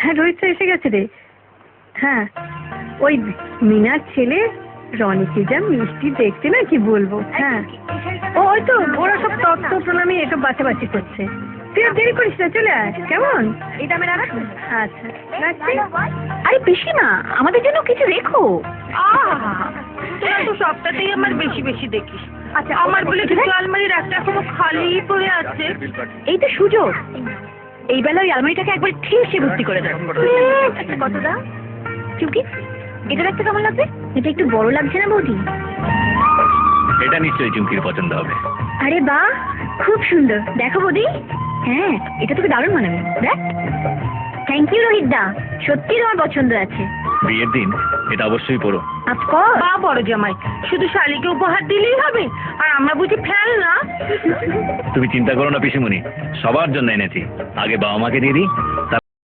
হ্যাঁ রোহিত তো এসে গেছে রে। হ্যাঁ ওই মিনার ছেলে রনিকে যা মিষ্টি দেখতে না কি বলবো। হ্যাঁ ওই তো ওরা সব তত্ত্ব প্রণামী এসব বাছাবাছি করছে। তুই আর দেরি করিস না, চলে আয় কেমন। এই দামে রাখ। আচ্ছা রাখছি। আরে পিসিমা, আমাদের জন্য কিছু রেখো। তোরা তো সবটাতেই আমার বেশি বেশি দেখিস। আচ্ছা আমার বলে কিছু আলমারির একটা এখনো খালি পড়ে আছে। এই তো সুযোগ, এই বেলা ওই আলমারিটাকে একবার ঠিকসে ভর্তি করে দাও। কত দাম? চুমকি, এটা দেখতে কেমন লাগবে? এটা একটু বড় লাগছে না বৌদি? এটা নিশ্চয়ই চুমকির পছন্দ হবে। আরে বাহ, খুব সুন্দর। দেখো বৌদি। হ্যাঁ, এটা তোকে দারুণ মানাবে। দেখ। থ্যাংক ইউ রোহিত দা, সত্যি তোমার পছন্দ আছে। বিয়ের দিন এটা অবশ্যই পরো। অফকোর্স। বা বড় জামাই, শুধু শালিকে উপহার দিলেই হবে? আর আমরা বুঝি ফেল না? তুমি চিন্তা করো না পিসিমণি, সবার জন্য এনেছি। আগে বাবা মাকে দিয়ে দিই।